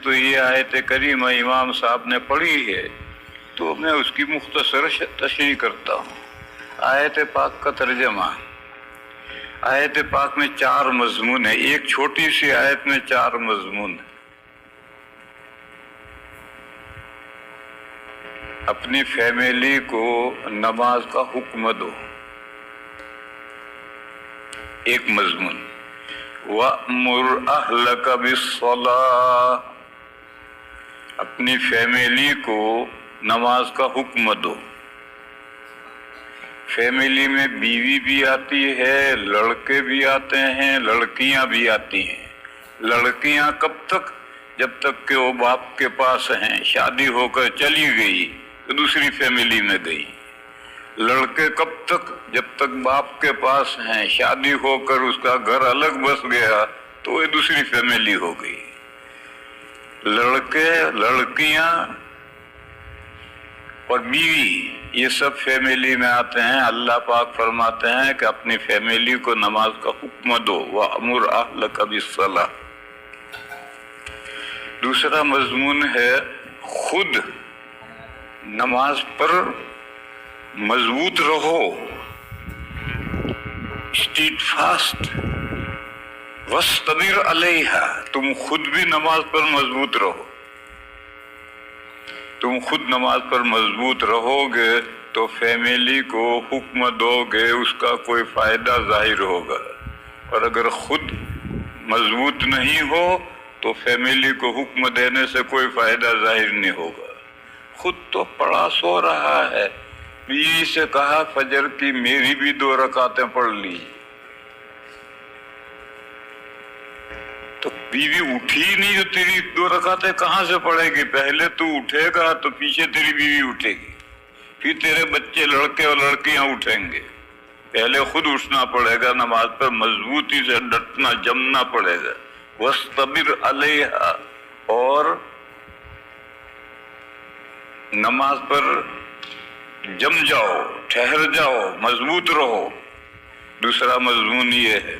تو یہ آیت کریمہ امام صاحب نے پڑھی ہے تو میں اس کی مختصر تشریح کرتا ہوں۔ آیت پاک کا ترجمہ، آیت پاک میں 4 مضمون ہیں، ایک چھوٹی سی آیت میں 4 مضمون ہیں۔ اپنی فیملی کو نماز کا حکم دو، ایک مضمون، وَأْمُرْ أَهْلَكَ بِالصَّلَاةِ، اپنی فیملی کو نماز کا حکم دو۔ فیملی میں بیوی بھی آتی ہے، لڑکے بھی آتے ہیں، لڑکیاں بھی آتی ہیں۔ لڑکیاں کب تک؟ جب تک کہ وہ باپ کے پاس ہیں، شادی ہو کر چلی گئی تو دوسری فیملی میں گئی۔ لڑکے کب تک؟ جب تک باپ کے پاس ہیں، شادی ہو کر اس کا گھر الگ بس گیا تو وہ دوسری فیملی ہو گئی۔ لڑکے، لڑکیاں اور بیوی یہ سب فیملی میں آتے ہیں۔ اللہ پاک فرماتے ہیں کہ اپنی فیملی کو نماز کا حکم دو، وَأْمُرْ أَهْلَكَ بِالصَّلَاةِ۔ دوسرا مضمون ہے خود نماز پر مضبوط رہو، اسٹیڈ فاسٹ، وَاسْتَمِرْ عَلَيْهَا، تم خود بھی نماز پر مضبوط رہو۔ تم خود نماز پر مضبوط رہو گے تو فیملی کو حکم دو گے، اس کا کوئی فائدہ ظاہر ہوگا۔ اور اگر خود مضبوط نہیں ہو تو فیملی کو حکم دینے سے کوئی فائدہ ظاہر نہیں ہوگا۔ خود تو پڑا سو رہا ہے، بیوی سے کہا فجر کی میری بھی 2 رکعتیں پڑھ لی، تو بیوی اٹھی نہیں تو تیری 2 رکعتیں کہاں سے پڑھے گی؟ پہلے تو اٹھے گا تو پیچھے تیری بیوی اٹھے گی، پھر تیرے بچے لڑکے اور لڑکیاں اٹھیں گے۔ پہلے خود اٹھنا پڑے گا، نماز پر مضبوطی سے ڈٹنا جمنا پڑے گا۔ وَاسْتَبِرْ عَلَيْهَا، اور نماز پر جم جاؤ، ٹھہر جاؤ، مضبوط رہو۔ دوسرا مضمون یہ ہے۔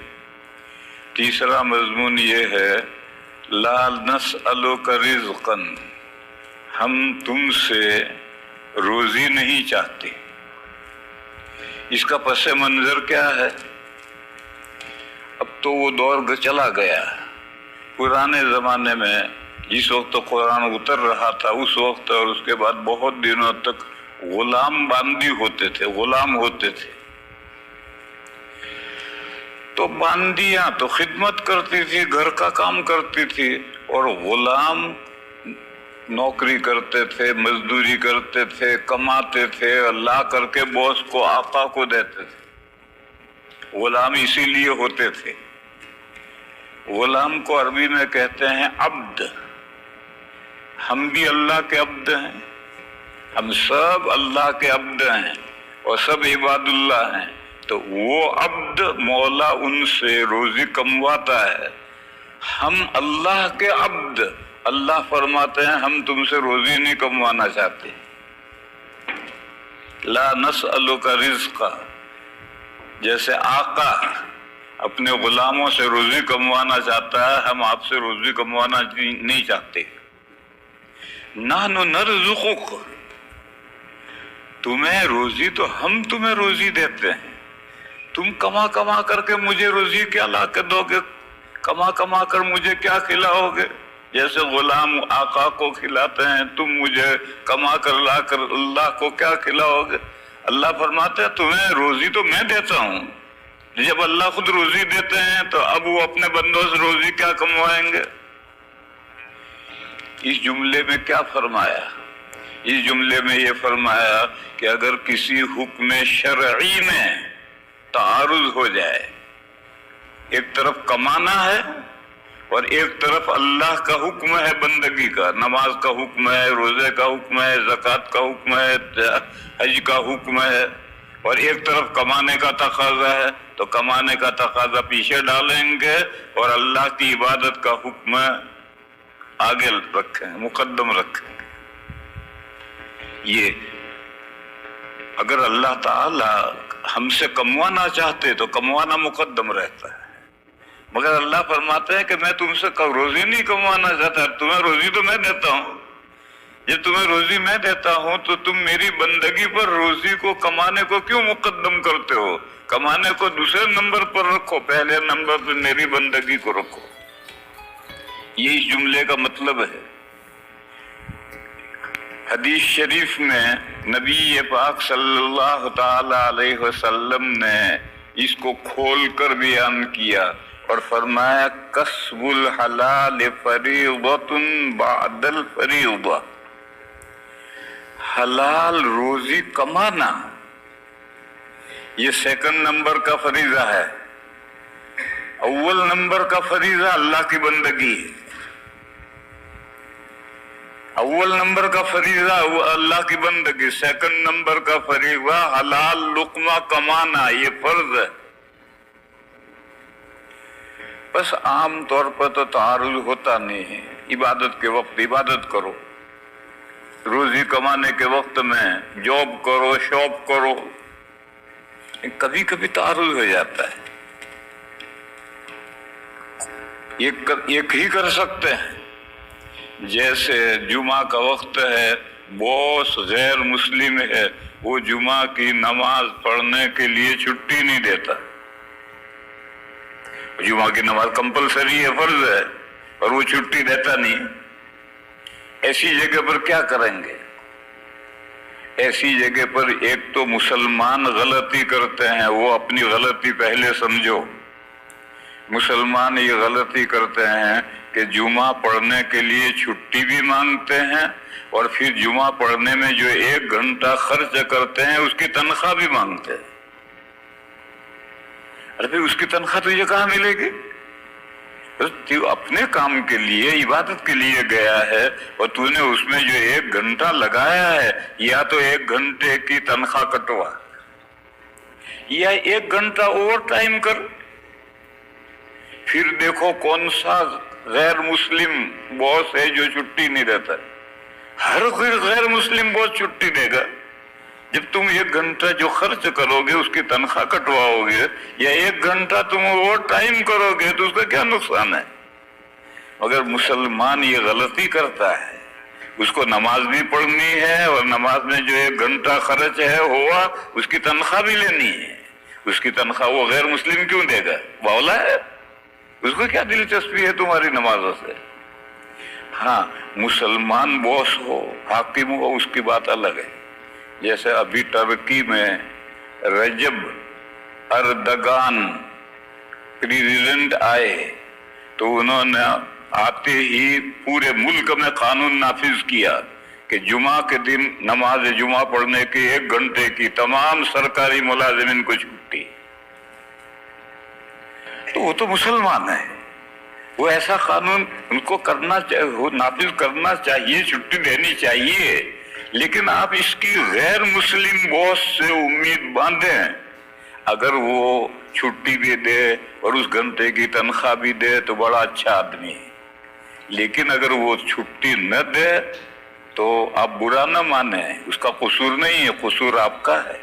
تیسرا مضمون یہ ہے لا نسألک رزقا، ہم تم سے روزی نہیں چاہتے۔ اس کا پس منظر کیا ہے؟ اب تو وہ دور چلا گیا۔ پرانے زمانے میں جس وقت قرآن اتر رہا تھا اس وقت اور اس کے بعد بہت دنوں تک غلام باندی ہوتے تھے، غلام ہوتے تھے۔ تو باندیاں تو خدمت کرتی تھی، گھر کا کام کرتی تھی، اور غلام نوکری کرتے تھے، مزدوری کرتے تھے، کماتے تھے، لا کر کے باس کو، آقا کو دیتے تھے۔ غلام اسی لیے ہوتے تھے۔ غلام کو عربی میں کہتے ہیں عبد۔ ہم بھی اللہ کے عبد ہیں، ہم سب اللہ کے عبد ہیں اور سب عباد اللہ ہیں۔ تو وہ عبد مولا ان سے روزی کمواتا ہے، ہم اللہ کے عبد، اللہ فرماتے ہیں ہم تم سے روزی نہیں کموانا چاہتے۔ لا نسألک رزقا، جیسے آقا اپنے غلاموں سے روزی کموانا چاہتا ہے، ہم آپ سے روزی کموانا نہیں چاہتے۔ نحن نرزقک، تمہیں روزی تو ہم تمہیں روزی دیتے ہیں، تم کما کما کر کے مجھے روزی کیا لا کے دو گے؟ کما کما کر مجھے کیا کھلاؤ گے؟ جیسے غلام آقا کو کھلاتے ہیں، تم مجھے کما کر لا کر اللہ کو کیا کھلاؤ گے؟ اللہ فرماتے ہیں تمہیں روزی تو میں دیتا ہوں۔ جب اللہ خود روزی دیتے ہیں تو اب وہ اپنے بندوں سے روزی کیا کموائیں گے؟ اس جملے میں کیا فرمایا؟ اس جملے میں یہ فرمایا کہ اگر کسی حکم شرعی میں تعارض ہو جائے، ایک طرف کمانا ہے اور ایک طرف اللہ کا حکم ہے بندگی کا، نماز کا حکم ہے، روزے کا حکم ہے، زکوٰۃ کا حکم ہے، حج کا حکم ہے، اور ایک طرف کمانے کا تقاضا ہے، تو کمانے کا تقاضا پیچھے ڈالیں گے اور اللہ کی عبادت کا حکم آگے رکھیں، مقدم رکھیں۔ یہ اگر اللہ تعالی ہم سے کموانا چاہتے تو کموانا مقدم رہتا ہے، مگر اللہ فرماتے ہیں کہ میں تم سے روزی نہیں کمانا چاہتا، تمہیں روزی تو میں دیتا ہوں۔ جب تمہیں روزی میں دیتا ہوں تو تم میری بندگی پر روزی کو کمانے کو کیوں مقدم کرتے ہو؟ کمانے کو دوسرے نمبر پر رکھو، پہلے نمبر پر میری بندگی کو رکھو۔ یہ اس جملے کا مطلب ہے۔ حدیث شریف میں نبی پاک صلی اللہ تعالی علیہ وسلم نے اس کو کھول کر بیان کیا اور فرمایا کسب الحلال فریضۃ بعد الفریضہ، حلال روزی کمانا یہ سیکنڈ نمبر کا فریضہ ہے، اول نمبر کا فریضہ اللہ کی بندگی ہے۔ اول نمبر کا فریضہ اللہ کی بندگی، سیکنڈ نمبر کا فریضہ حلال لقمہ کمانا، یہ فرض ہے۔ بس عام طور پر تو تعارض ہوتا نہیں ہے، عبادت کے وقت عبادت کرو، روزی کمانے کے وقت میں جاب کرو، شاپ کرو، کبھی کبھی تعارض ہو جاتا ہے۔ ایک ہی کر سکتے ہیں، جیسے جمعہ کا وقت ہے، باس غیر مسلم ہے، وہ جمعہ کی نماز پڑھنے کے لیے چھٹی نہیں دیتا، جمعہ کی نماز کمپلسری ہے، فرض ہے، اور وہ چھٹی دیتا نہیں۔ ایسی جگہ پر کیا کریں گے؟ ایسی جگہ پر ایک تو مسلمان غلطی کرتے ہیں، وہ اپنی غلطی پہلے سمجھو۔ مسلمان یہ غلطی کرتے ہیں کہ جمعہ پڑھنے کے لیے چھٹی بھی مانگتے ہیں اور پھر جمعہ پڑھنے میں جو 1 گھنٹہ خرچ کرتے ہیں اس کی تنخواہ بھی مانگتے ہیں۔ ارے پھر اس کی تنخواہ تجھے کہاں ملے گی؟ تو اپنے کام کے لیے، عبادت کے لیے گیا ہے اور تو نے اس میں جو 1 گھنٹہ لگایا ہے، یا تو 1 گھنٹے کی تنخواہ کٹوا یا 1 گھنٹہ اوور ٹائم کر۔ پھر دیکھو کون سا غیر مسلم باس ہے جو چھٹی نہیں دیتا۔ ہر کوئی غیر مسلم باس چھٹی دے گا۔ جب تم 1 گھنٹہ جو خرچ کرو گے اس کی تنخواہ کٹواؤ گے یا 1 گھنٹہ تم اوور ٹائم کرو گے تو اس کا کیا نقصان ہے؟ مگر مسلمان یہ غلطی کرتا ہے، اس کو نماز بھی پڑھنی ہے اور نماز میں جو 1 گھنٹہ خرچ ہے ہوا اس کی تنخواہ بھی لینی ہے۔ اس کی تنخواہ وہ غیر مسلم کیوں دے گا؟ باولا ہے، اس کو کیا دلچسپی ہے تمہاری نمازوں سے؟ ہاں، مسلمان باس ہو، حاکم ہو، اس کی بات الگ ہے۔ جیسے ابھی ترکی میں رجب اردگان پریزیڈنٹ آئے تو انہوں نے آتے ہی پورے ملک میں قانون نافذ کیا کہ جمعہ کے دن نماز جمعہ پڑھنے کی 1 گھنٹے کی تمام سرکاری ملازمین کو چھٹی۔ تو وہ تو مسلمان ہے، وہ ایسا قانون ان کو کرنا چاہیے، نافذ کرنا چاہیے، چھٹی دینی چاہیے۔ لیکن آپ اس کی غیر مسلم باس سے امید باندھیں، اگر وہ چھٹی بھی دے اور اس گھنٹے کی تنخواہ بھی دے تو بڑا اچھا آدمی ہے، لیکن اگر وہ چھٹی نہ دے تو آپ برا نہ مانیں، اس کا قصور نہیں ہے، قصور آپ کا ہے۔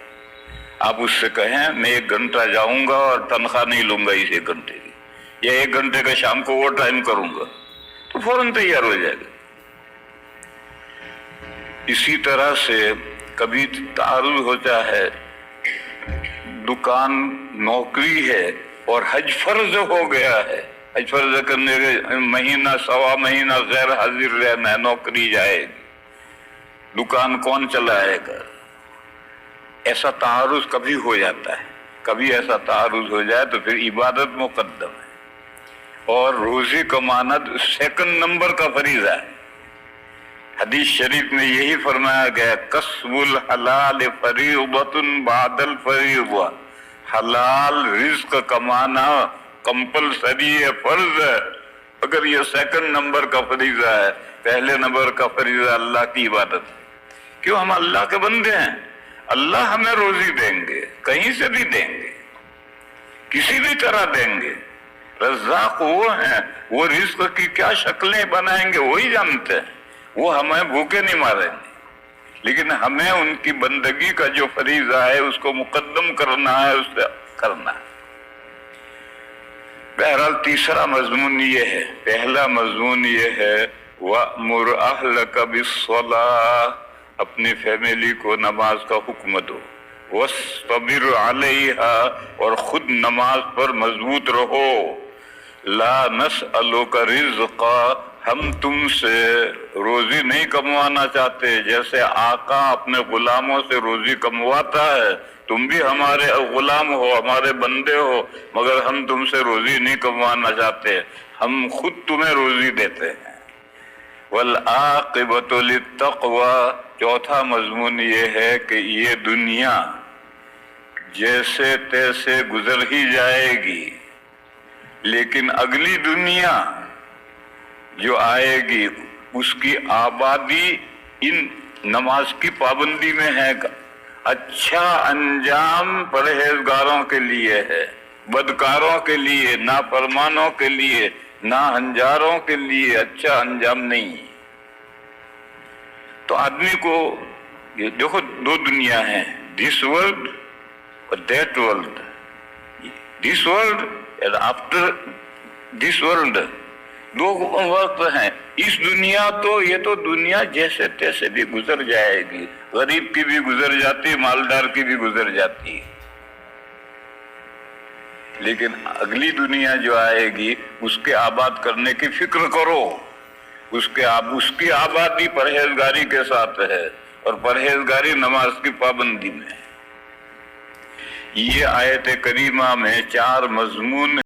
آپ اس سے کہیں میں 1 گھنٹہ جاؤں گا اور تنخواہ نہیں لوں گا اس 1 گھنٹے کی، یا 1 گھنٹے کا شام کو اوور ٹائم کروں گا، تو فوراً تیار ہو جائے گا۔ اسی طرح سے کبھی تعارض ہوتا ہے، دکان نوکری ہے اور حج فرض ہو گیا ہے، حج فرض کرنے کے مہینہ سوا مہینہ غیر حاضر رہنا ہے، نوکری جائے گی، دکان کون چلائے گا؟ ایسا تعارض کبھی ہو جاتا ہے، کبھی ایسا تعارض ہو جائے تو پھر عبادت مقدم ہے اور روزی کمانا 2 نمبر کا فریضہ ہے۔ حدیث شریف میں یہی فرمایا گیا کسب الحلال فریضۃ بعد الفریضہ، حلال رزق کمانا کمپلسری ہے، فرض ہے، اگر یہ 2 نمبر کا فریضہ ہے۔ پہلے نمبر کا فریضہ اللہ کی عبادت ہے۔ کیوں؟ ہم اللہ کے بندے ہیں، اللہ ہمیں روزی دیں گے، کہیں سے بھی دیں گے، کسی بھی طرح دیں گے۔ رزاق وہ ہیں، وہ رزق کی کیا شکلیں بنائیں گے وہی جانتے ہیں، وہ ہمیں بھوکے نہیں ماریں گے، لیکن ہمیں ان کی بندگی کا جو فریضہ ہے اس کو مقدم کرنا ہے، اس سے کرنا ہے۔ بہرحال تیسرا مضمون یہ ہے، پہلا مضمون یہ ہے وَأْمُرْ أَهْلَكَ بِالصَّلَاةِ، اپنی فیملی کو نماز کا حکم دو، وَاسْتَبِرْ عَلَيْهَا، اور خود نماز پر مضبوط رہو، لا نسألک رزقا، ہم تم سے روزی نہیں کموانا چاہتے، جیسے آقا اپنے غلاموں سے روزی کمواتا ہے، تم بھی ہمارے غلام ہو، ہمارے بندے ہو، مگر ہم تم سے روزی نہیں کموانا چاہتے، ہم خود تمہیں روزی دیتے ہیں۔ والعاقبۃ للتقوی، چوتھا مضمون یہ ہے کہ یہ دنیا جیسے تیسے گزر ہی جائے گی، لیکن اگلی دنیا جو آئے گی اس کی آبادی ان نماز کی پابندی میں ہے۔ اچھا انجام پرہیزگاروں کے لیے ہے، بدکاروں کے لیے، نافرمانوں کے لیے، ناہنجاروں کے لیے اچھا انجام نہیں۔ تو آدمی کو یہ دیکھو، دو دنیا ہیں، دس ورلڈ اور that world, this world and after this world, دو وقت ہیں۔ اس دنیا تو یہ تو دنیا جیسے تیسے بھی گزر جائے گی، غریب کی بھی گزر جاتی، مالدار کی بھی گزر جاتی، لیکن اگلی دنیا جو آئے گی اس کے آباد کرنے کی فکر کرو، اس کی آبادی پرہیزگاری کے ساتھ ہے، اور پرہیزگاری نماز کی پابندی میں ہے۔ یہ آیت کریمہ میں 4 مضمون